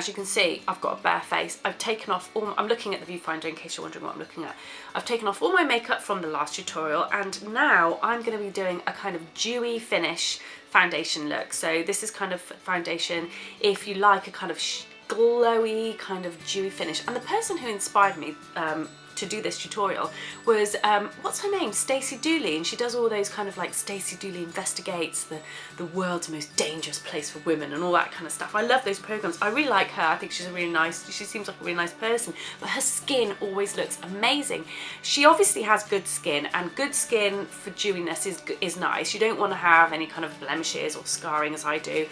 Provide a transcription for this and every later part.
as you can see, I've got a bare face. I've taken off all, I'm looking at the viewfinder in case you're wondering what I'm looking at. I've taken off all my makeup from the last tutorial, and now I'm going to be doing a kind of dewy finish foundation look. So this is kind of foundation if you like a kind of glowy kind of dewy finish. And the person who inspired me to do this tutorial was what's her name, Stacey Dooley, and she does all those kind of like Stacey Dooley Investigates, the world's most dangerous place for women and all that kind of stuff. I love those programs. I really like her. I think she's a really nice, she seems like a really nice person, but her skin always looks amazing. She obviously has good skin, and good skin for dewiness is nice. You don't want to have any kind of blemishes or scarring as I do,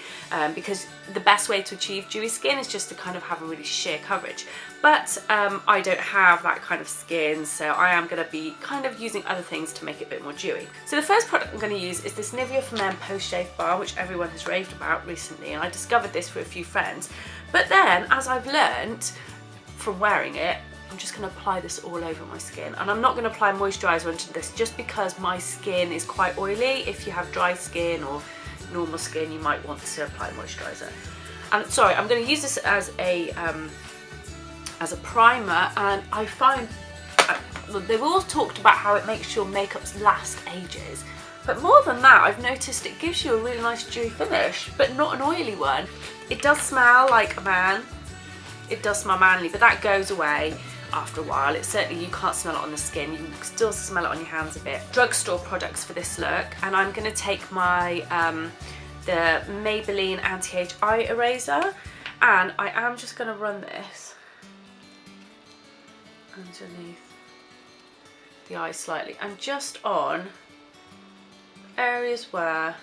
because the best way to achieve dewy skin is just to kind of have a really sheer coverage. But I don't have that kind of skin, so I am going to be kind of using other things to make it a bit more dewy. So the first product I'm going to use is this Nivea for Men Post Shave Bar, which everyone has raved about recently, and I discovered this for a few friends. But then, as I've learnt from wearing it, I'm just going to apply this all over my skin. And I'm not going to apply moisturiser onto this just because my skin is quite oily. If you have dry skin or normal skin, you might want to apply moisturiser. And sorry, I'm going to use this as a primer, and I find they've all talked about how it makes your makeups last ages, but more than that, I've noticed it gives you a really nice dewy finish, but not an oily one. It does smell like a man, it does smell manly, but that goes away after a while. It certainly, you can't smell it on the skin, you can still smell it on your hands a bit. Drugstore products for this look, and I'm going to take my the Maybelline Anti-Age Eye Eraser, and I am just going to run this underneath the eye slightly, and just on areas where,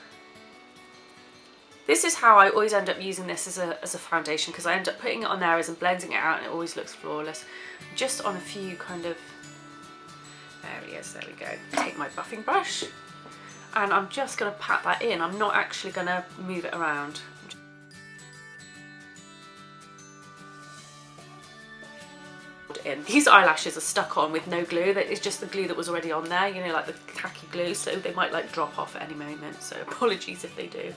this is how I always end up using this as a foundation, because I end up putting it on areas and blending it out and it always looks flawless. Just on a few kind of areas, there we go. Take my buffing brush and I'm just going to pat that in. I'm not actually going to move it around. These eyelashes are stuck on with no glue. That is just the glue that was already on there, you know, like the tacky glue, so they might like drop off at any moment, so apologies if they do.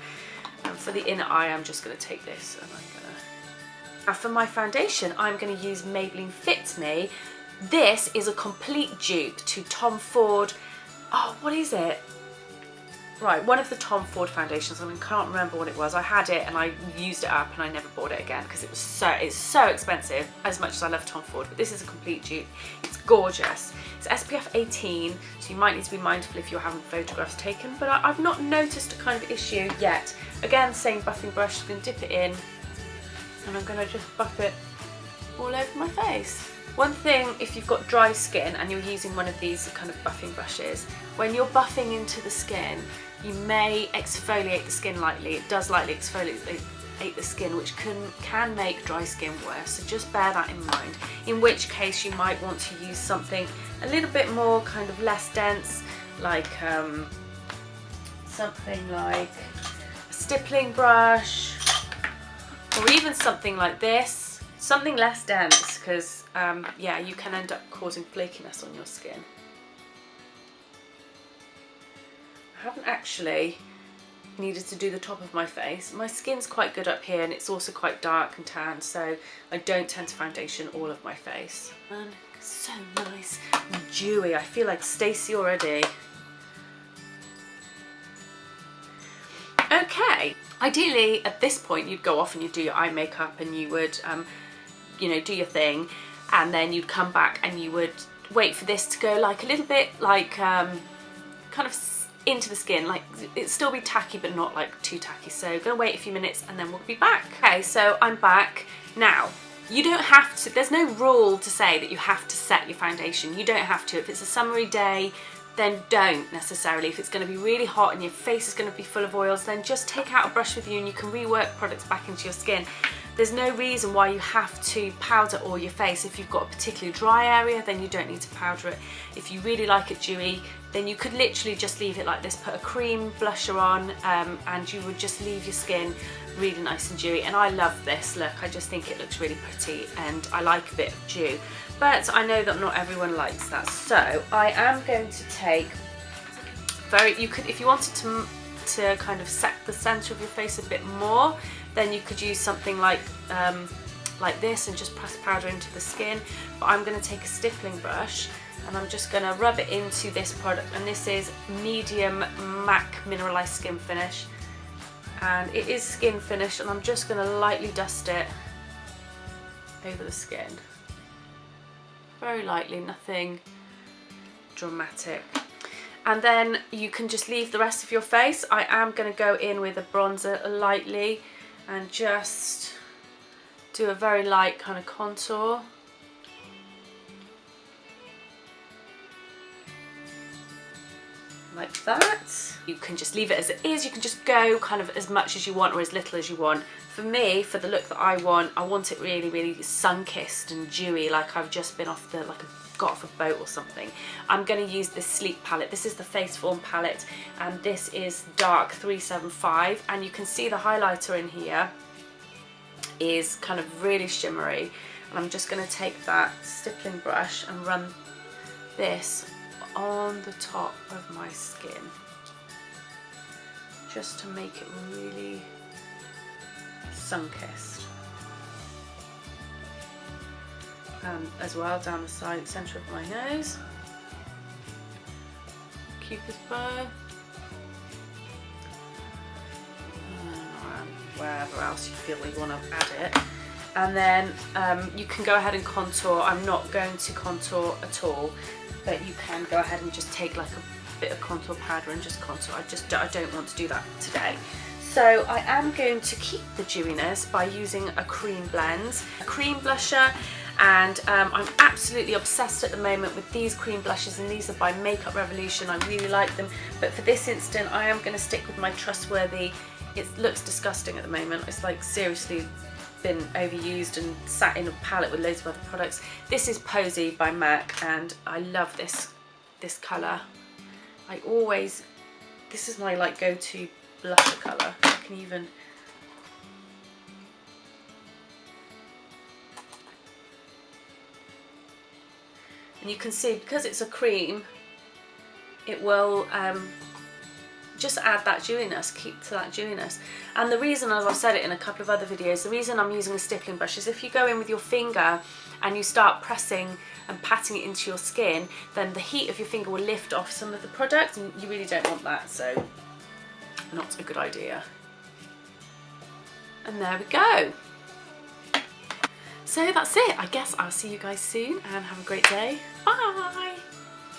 And for the inner eye, I'm just going to take this and I'm going to... Now for my foundation, I'm going to use Maybelline Fit Me. This is a complete dupe to Tom Ford, oh, what is it? Right, one of the Tom Ford foundations, I can't remember what it was. I had it and I used it up and I never bought it again because it's so expensive, as much as I love Tom Ford, but this is a complete dupe. It's gorgeous. It's SPF 18, so you might need to be mindful if you're having photographs taken, but I've not noticed a kind of issue yet. Again, same buffing brush, I'm going to dip it in and I'm going to just buff it all over my face. One thing, if you've got dry skin and you're using one of these kind of buffing brushes, when you're buffing into the skin, you may exfoliate the skin lightly. It does lightly exfoliate the skin, which can make dry skin worse, so just bear that in mind. In which case you might want to use something a little bit more kind of less dense, like something like a stippling brush, or even something like this, something less dense, because yeah, you can end up causing flakiness on your skin. I haven't actually needed to do the top of my face. My skin's quite good up here and it's also quite dark and tan, so I don't tend to foundation all of my face. And so nice and dewy. I feel like Stacey already. Okay, ideally at this point you'd go off and you'd do your eye makeup and you would you know, do your thing, and then you'd come back and you would wait for this to go like a little bit like kind of into the skin, like it'd still be tacky but not like too tacky. So gonna wait a few minutes and then we'll be back. Okay, so I'm back. Now, you don't have to, there's no rule to say that you have to set your foundation. You don't have to. If it's a summery day, then don't necessarily. If it's going to be really hot and your face is going to be full of oils, then just take out a brush with you and you can rework products back into your skin. There's no reason why you have to powder all your face. If you've got a particularly dry area, then you don't need to powder it. If you really like it dewy, then you could literally just leave it like this, put a cream blusher on, and you would just leave your skin really nice and dewy. And I love this look. I just think it looks really pretty and I like a bit of dew. But I know that not everyone likes that. So I am going to take you could, if you wanted to kind of set the centre of your face a bit more, then you could use something like like this and just press powder into the skin, but I'm going to take a stippling brush and I'm just going to rub it into this product, and this is medium MAC mineralized skin finish, and it is skin finish, and I'm just going to lightly dust it over the skin, very lightly, nothing dramatic. And then you can just leave the rest of your face. I am going to go in with a bronzer lightly and just do a very light kind of contour. Like that. You can just leave it as it is. You can just go kind of as much as you want or as little as you want. For me, for the look that I want it really, really sun-kissed and dewy, like I've just been off the, got off a boat or something. I'm going to use this Sleek palette. This is the Face Form palette, and this is Dark 375, and you can see the highlighter in here is kind of really shimmery, and I'm just going to take that stippling brush and run this on the top of my skin just to make it really sun-kissed, and as well down the side centre of my nose, Cupid's bow, and wherever else you feel you want to add it. And then you can go ahead and contour. I'm not going to contour at all, but you can go ahead and just take like a bit of contour powder and just contour. I don't want to do that today. So I am going to keep the dewiness by using a cream blend, a cream blusher, and I'm absolutely obsessed at the moment with these cream blushes, and these are by Makeup Revolution. I really like them, but for this instant I am going to stick with my trustworthy. It looks disgusting at the moment. It's like seriously been overused and sat in a palette with loads of other products. This is Posey by MAC, and I love this colour. This is my like go-to blusher colour. I can even and you can see, because it's a cream, it will just add that dewiness, keep to that dewiness. And the reason, as I've said it in a couple of other videos, the reason I'm using a stippling brush is if you go in with your finger and you start pressing and patting it into your skin, then the heat of your finger will lift off some of the product, and you really don't want that, so not a good idea. And there we go. So that's it. I guess I'll see you guys soon, and have a great day. Bye!